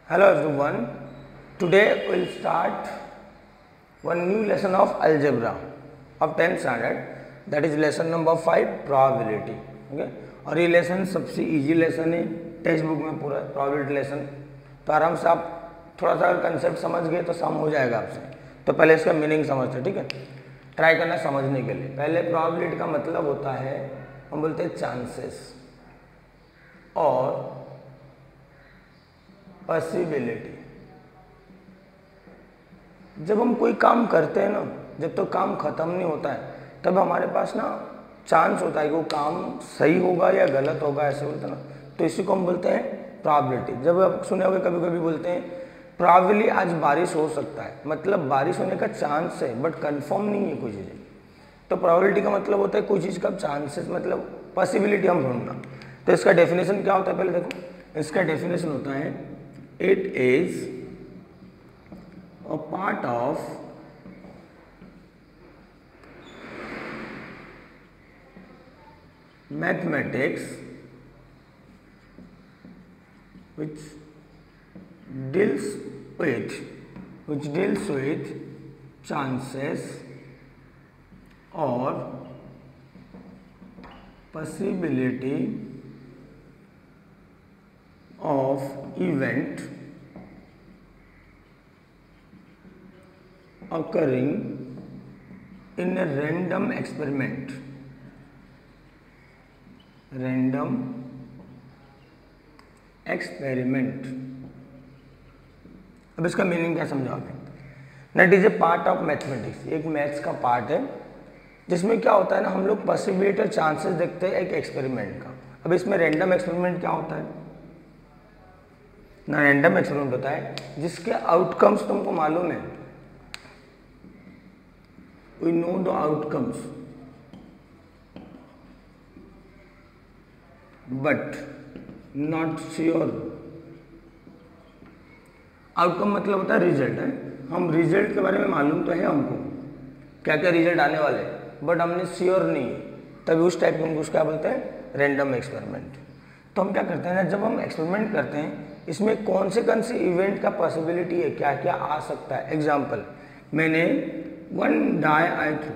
Hello everyone. Today we'll start one new lesson of algebra of 10th standard, that is lesson number 5 probability. Okay? और ये lesson सबसे easy lesson है text book में पूरा probability lesson, तो आराम से आप थोड़ा सा अगर कंसेप्ट समझ गए तो सम हो जाएगा आपसे। तो पहले इसका मीनिंग समझते, ठीक है, ट्राई करना समझने के लिए। पहले प्रोबेबिलिटी का मतलब होता है, हम बोलते हैं चांसेस और पॉसिबिलिटी। जब हम कोई काम करते हैं ना, जब तो काम खत्म नहीं होता है तब हमारे पास ना चांस होता है कि वो काम सही होगा या गलत होगा, ऐसे बोलते हैं ना, तो इसी को हम बोलते हैं प्रोबेबिलिटी। जब आप सुने होंगे कभी कभी बोलते हैं प्रोबेबली आज बारिश हो सकता है, मतलब बारिश होने का चांस है बट कंफर्म नहीं है कोई चीज़। तो प्रोबेबिलिटी का मतलब होता है कोई चीज़ का चांसेस, मतलब पॉसिबिलिटी हम ढूंढना। तो इसका डेफिनेशन क्या होता है, पहले देखो। इसका डेफिनेशन होता है it is a part of mathematics which deals with chances or possibility of event occurring in a random experiment. अब इसका मीनिंग क्या समझाओगे? That is a part of mathematics, एक मैथ्स का पार्ट है जिसमें क्या होता है ना, हम लोग पॉसिबिलिटी और चांसेस देखते हैं एक एक्सपेरिमेंट का। अब इसमें रैंडम एक्सपेरिमेंट क्या होता है ना, रैंडम एक्सपेरिमेंट होता है जिसके आउटकम्स तुमको मालूम है, we know the outcomes but not sure. Outcome मतलब होता है रिजल्ट है, हम रिजल्ट के बारे में मालूम तो है हमको क्या क्या रिजल्ट आने वाले, बट हमने श्योर नहीं है, तभी उस टाइप में उसको क्या बोलते हैं, रैंडम एक्सपेरिमेंट। तो हम क्या करते हैं ना, जब हम एक्सपेरिमेंट करते हैं इसमें कौन से इवेंट का पॉसिबिलिटी है, क्या क्या आ सकता है। एग्जाम्पल, मैंने वन डाई आई थ्रू,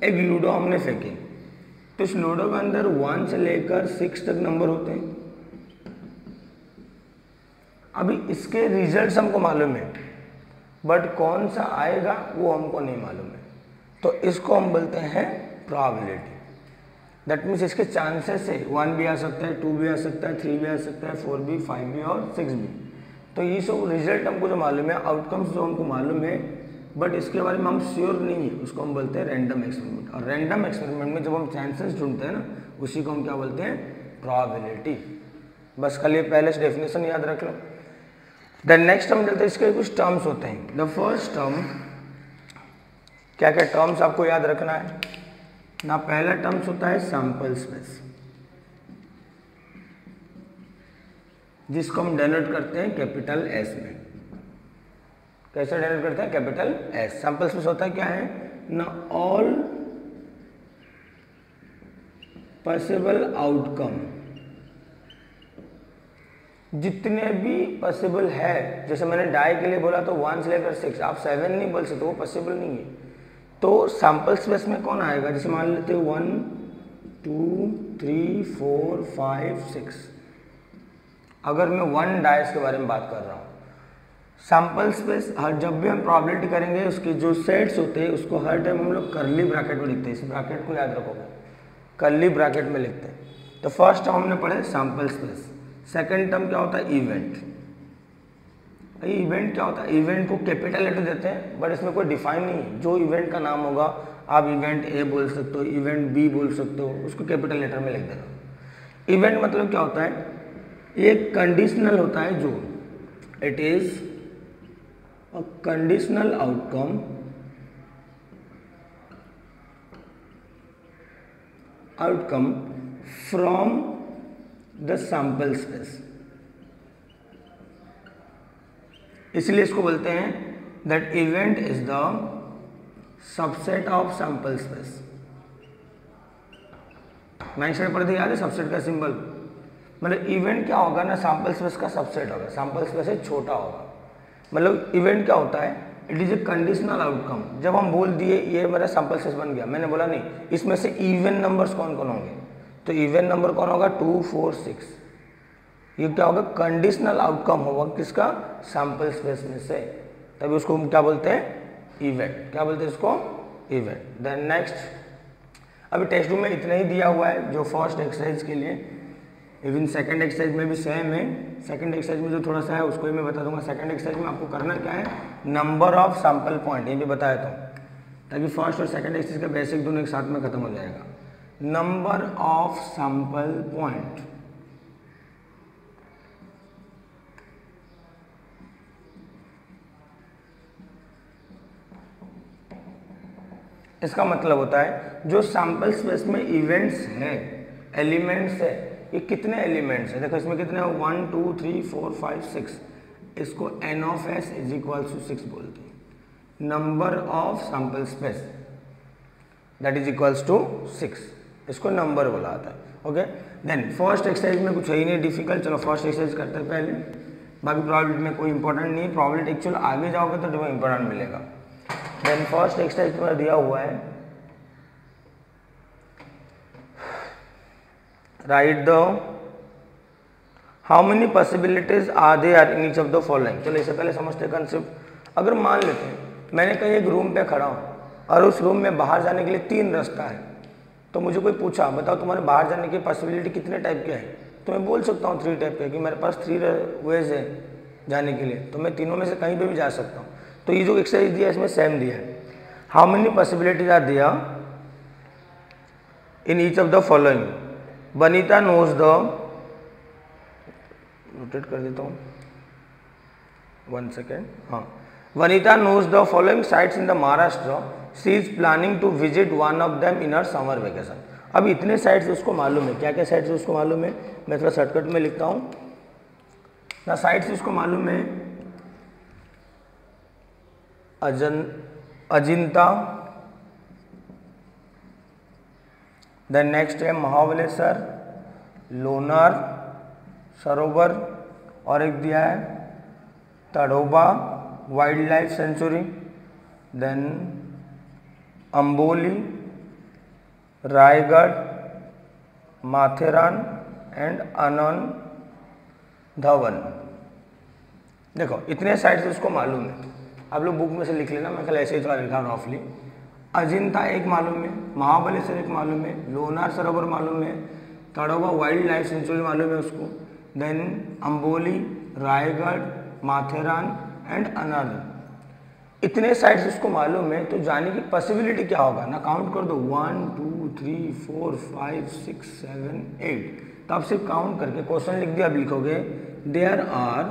एक लूडो हमने फेंकी, तो इस लूडो के अंदर 1 से लेकर 6 तक नंबर होते हैं। अभी इसके रिजल्ट्स हमको मालूम है बट कौन सा आएगा वो हमको नहीं मालूम है, तो इसको हम बोलते हैं प्रोबेबिलिटी। दैट मीन्स इसके चांसेस है 1 भी आ सकता है, 2 भी आ सकता है, 3 भी आ सकता है, 4 भी, 5 भी और 6 भी। तो ये सब रिजल्ट हमको जो मालूम है, आउटकम्स जो हमको मालूम है बट इसके बारे में हम श्योर नहीं है, उसको हम बोलते हैं रैंडम एक्सपेरिमेंट। और रैंडम एक्सपेरिमेंट में जब हम चांसेस ढूंढते हैं ना, उसी को हम क्या बोलते हैं, प्रोबेबिलिटी। बस खाली पहले से डेफिनेशन याद रख लो। देन नेक्स्ट हम चलते हैं, इसके कुछ टर्म्स होते हैं। द फर्स्ट टर्म, क्या क्या टर्म्स आपको याद रखना है ना, पहला टर्म्स होता है सैंपल स्पेस, जिसको हम डेनोट करते हैं कैपिटल एस में। कैसे डेनोट करते हैं, कैपिटल एस। सैंपल स्पेस होता है क्या है ना, ऑल पॉसिबल आउटकम, जितने भी पॉसिबल है। जैसे मैंने डाई के लिए बोला तो 1 से लेकर 6, आप 7 नहीं बोल सकते, वो पॉसिबल नहीं है। तो सैंपल स्पेस में कौन आएगा, जैसे मान लेते हैं 1 2 3 4 5 6। अगर मैं 1 डाइस के बारे में बात कर रहा हूँ, सैंपल स्पेस हर जब भी हम प्रोबेबिलिटी करेंगे उसके जो सेट्स होते हैं उसको हर टाइम हम लोग कर्ली ब्रैकेट में लिखते हैं। इस ब्रैकेट को याद रखोगे, कर्ली ब्रैकेट में लिखते हैं। तो फर्स्ट टर्म हमने पढ़े सैंपल स्पेस। सेकेंड टर्म क्या होता है, इवेंट। इवेंट क्या होता है, इवेंट को कैपिटल लेटर देते हैं बट इसमें कोई डिफाइन नहीं है। जो इवेंट का नाम होगा, आप इवेंट ए बोल सकते हो, इवेंट बी बोल सकते हो, उसको कैपिटल लेटर में लिख देना। इवेंट मतलब क्या होता है, एक कंडीशनल होता है, जो it is a conditional outcome from the sample space. इसलिए इसको बोलते हैं that event is the subset of sample space. 9 standard पढ़े थे, याद है सबसेट का सिंबल। मतलब इवेंट क्या होगा ना, सैंपल स्पेस का सबसेट होगा, सैंपल स्पेस से छोटा होगा। मतलब इवेंट क्या होता है, it is a conditional outcome. जब हम बोल दिए ये मेरा सैंपल स्पेस बन गया, मैंने बोला नहीं इसमें से इवन नंबर्स कौन कौन होंगे, तो इवन नंबर कौन होगा 2 4 6, ये क्या होगा कंडीशनल आउटकम होगा किसका, सैंपल स्पेस में से, तभी उसको हम क्या बोलते हैं इवेंट। क्या बोलते हैं इसको, इवेंट। देन नेक्स्ट, अभी टेक्स्ट बुक में इतना ही दिया हुआ है जो फर्स्ट एक्सरसाइज के लिए, इवन सेकंड एक्सरसाइज में भी सेम है। सेकंड एक्सरसाइज में जो थोड़ा सा है उसको ही मैं बता दूंगा। सेकंड एक्सरसाइज में आपको करना क्या है, नंबर ऑफ सैंपल पॉइंट, ये भी बताया था, ताकि फर्स्ट और सेकंड एक्सरसाइज का बेसिक दोनों एक साथ में खत्म हो जाएगा। नंबर ऑफ सैंपल पॉइंट, इसका मतलब होता है जो सैंपल स्पेस में इवेंट्स हैं, एलिमेंट्स है, ये कितने एलिमेंट्स है, देखो इसमें कितने हैं 1 2 3 4 5 6, इसको n of s is equal to 6 बोलते हैं। Number of sample space that is equals to 6, इसको नंबर बोला जाता है। ओके, देन फर्स्ट एक्सरसाइज में कुछ है ही नहीं डिफिकल्ट, चलो फर्स्ट एक्सरसाइज करते हैं पहले, बाकी प्रोबेबिलिटी में कोई इंपॉर्टेंट नहीं है, प्रोबेबिलिटी एक्चुअल आगे जाओगे तो तुम्हें इंपॉर्टेंट मिलेगा। देन फर्स्ट एक्सरसाइज में दिया हुआ है, write the how many possibilities are there in each of the following. चलो इससे पहले समझते कंसेप्ट। अगर मान लेते हैं मैंने कहीं एक रूम पे खड़ा हूँ और उस रूम में बाहर जाने के लिए 3 रास्ता है, तो मुझे कोई पूछा बताओ तुम्हारे बाहर जाने की पॉसिबिलिटी कितने टाइप के हैं, तो मैं बोल सकता हूँ 3 टाइप के, कि मेरे पास 3 वेज है जाने के लिए, तो मैं तीनों में से कहीं पे भी जा सकता हूँ। तो ये जो एक्सरसाइज दिया है इसमें सेम दिया है, how many possibilities are there in each of the following. Vanita knows the, rotate कर देता हूँ 1 सेकेंड, हाँ, Vanita knows the following sites in the Maharashtra, she is planning to visit one of them in her summer vacation. अब इतने sites उसको मालूम है, क्या क्या साइट्स उसको मालूम है, मैं थोड़ा शॉर्टकट में लिखता हूँ ना। साइट्स उसको मालूम है अजिंता, देन नेक्स्ट है महाबलेश्वर, लोनार सरोवर, और एक दिया है Tadoba wildlife sanctuary, then Amboli, Raigad, Matheran and Anand Dhawan. देखो इतने साइट्स उसको मालूम है, आप लोग बुक में से लिख लेना, मैं कल ऐसे ही थोड़ा लिखा रफली। अजिंता एक मालूम है, महाबलेश्वर एक मालूम है, लोनार सरोवर मालूम है, तड़ोबा वाइल्ड लाइफ सेंचुरी मालूम है उसको, देन अंबोली, रायगढ़, माथेरान एंड अनंत। इतने साइट्स उसको मालूम है, तो जाने की पॉसिबिलिटी क्या होगा ना, काउंट कर दो 1 2 3 4 5 6 7 8, तो आप सिर्फ काउंट करके क्वेश्चन लिख दिया, अब लिखोगे देयर आर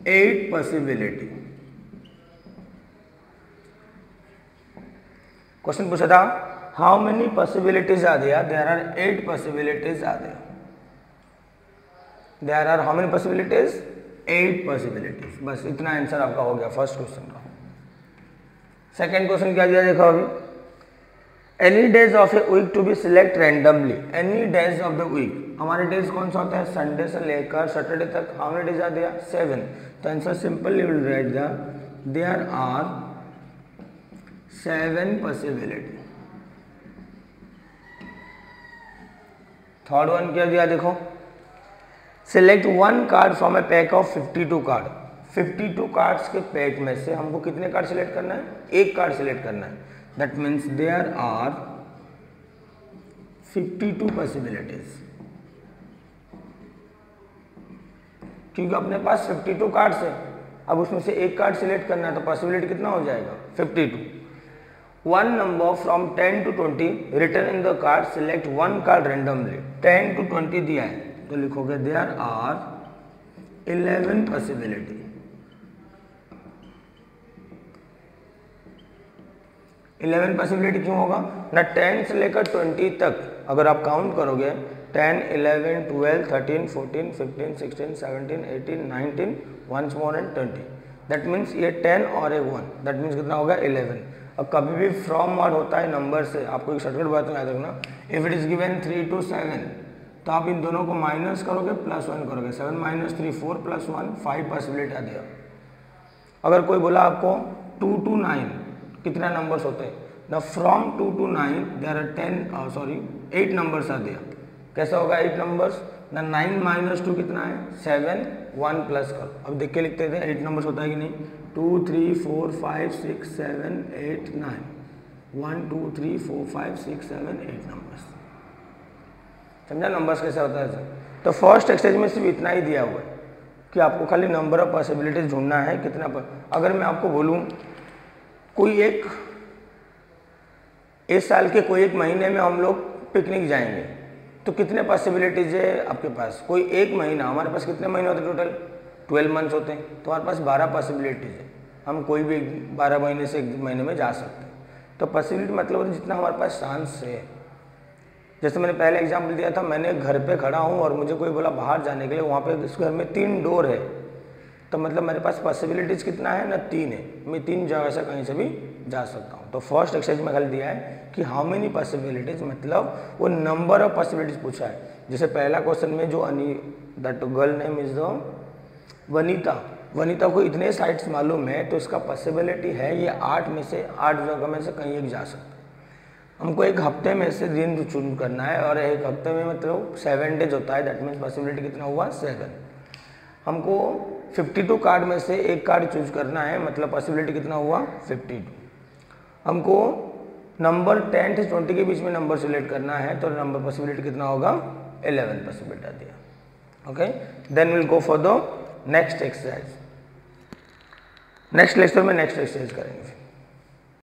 8 पॉसिबिलिटी। क्वेश्चन पूछा था how many possibilities are there, there are 8 possibilities are there, there are how many possibilities 8 possibilities. बस इतना आंसर आपका हो गया फर्स्ट क्वेश्चन का। सेकंड क्वेश्चन क्या दिया देखो अभी, any days of a week to be select randomly, any days of the week, हमारे डेज कौन सा होता है संडे से लेकर सैटरडे तक, how many days are there 7, तो answer simple you will write there are 7 possibility. Third one क्या दिया देखो, select 1 card from a pack of 52 card, 52 cards के पैक में से हमको कितने कार्ड सिलेक्ट करना है, एक कार्ड सिलेक्ट करना है, that means there are 52 possibilities. क्योंकि अपने पास 52 कार्ड्स है, अब उसमें से एक कार्ड सिलेक्ट करना है, तो पॉसिबिलिटी कितना हो जाएगा 52। 1 number from 10 to 20 return in the card, select 1 card randomly, 10 to 20 दिया है तो लिखोगे देयर आर 11 पॉसिबिलिटी। 11 पॉसिबिलिटी क्यों होगा ना, 10 से लेकर 20 तक अगर आप काउंट करोगे 10 11 12 13 14 15 16 17 18 19 once more and 20, that means ये 10 और एक 1, दैट मीन्स कितना होगा 11। अब कभी भी फ्रॉम वर्ड होता है नंबर से, आपको एक शॉर्टकट बात याद रखना, if it is given 3 to 7 तो आप इन दोनों को माइनस करोगे प्लस 1 करोगे, 7 माइनस 3 4 प्लस 1 5 पॉसिबिलिटी आती है। अगर कोई बोला आपको 2 to 9 कितना नंबर्स होते हैं, the from 2 to 9 there are 8 numbers are there. कैसा होगा 8 नंबर्स, द 9 माइनस 2 कितना है 7, 1 प्लस करो। अब देख के लिखते थे 8 नंबर्स होता है कि नहीं, 2 3 4 5 6 7 8 9, 1 2 3 4 5 6 7 8 नंबर्स। समझा नंबर्स कैसे होता है सर। तो फर्स्ट एक्सरसाइज में सिर्फ इतना ही दिया हुआ है कि आपको खाली नंबर ऑफ पॉसिबिलिटीज ढूंढना है कितना पर। अगर मैं आपको बोलूं कोई एक इस साल के कोई एक महीने में हम लोग पिकनिक जाएंगे, तो कितने पॉसिबिलिटीज है आपके पास। कोई एक महीना, हमारे पास कितने महीने होते हैं टोटल 12 मंथ्स होते हैं, तो हमारे पास 12 पॉसिबिलिटीज है। हम कोई भी 12 महीने से एक महीने में जा सकते हैं। तो पॉसिबिलिटी मतलब जितना हमारे पास चांस है। जैसे मैंने पहले एग्जाम्पल दिया था, मैंने घर पे खड़ा हूँ और मुझे कोई बोला बाहर जाने के लिए, वहाँ पे इस घर में 3 डोर है, तो मतलब मेरे पास पॉसिबिलिटीज़ कितना है ना 3 है, मैं 3 जगह से कहीं से भी जा सकता हूँ। तो फर्स्ट एक्सरसाइज में खाली दिया है कि हाउ मेनी पॉसिबिलिटीज़, मतलब वो नंबर ऑफ पॉसिबिलिटीज़ पूछा है। जैसे पहला क्वेश्चन में जो that girl name is the Vanita, Vanita को इतने साइट्स मालूम है, तो इसका पॉसिबिलिटी है ये 8 में से 8 जगह में से कहीं एक जा सकता है। हमको एक हफ्ते में से दिन चूज करना है, और एक हफ्ते में मतलब 7 डेज होता है, दैट मीन्स पॉसिबिलिटी कितना हुआ 7। हमको 52 कार्ड में से एक कार्ड चूज करना है, मतलब पॉसिबिलिटी कितना हुआ 52। हमको नंबर 10 से 20 के बीच में नंबर सिलेक्ट करना है, तो नंबर पॉसिबिलिटी कितना होगा 11 पॉसिबिलिटी आती है। Okay, then will go for the next exercise. Next lecture में नेक्स्ट एक्सरसाइज करेंगे।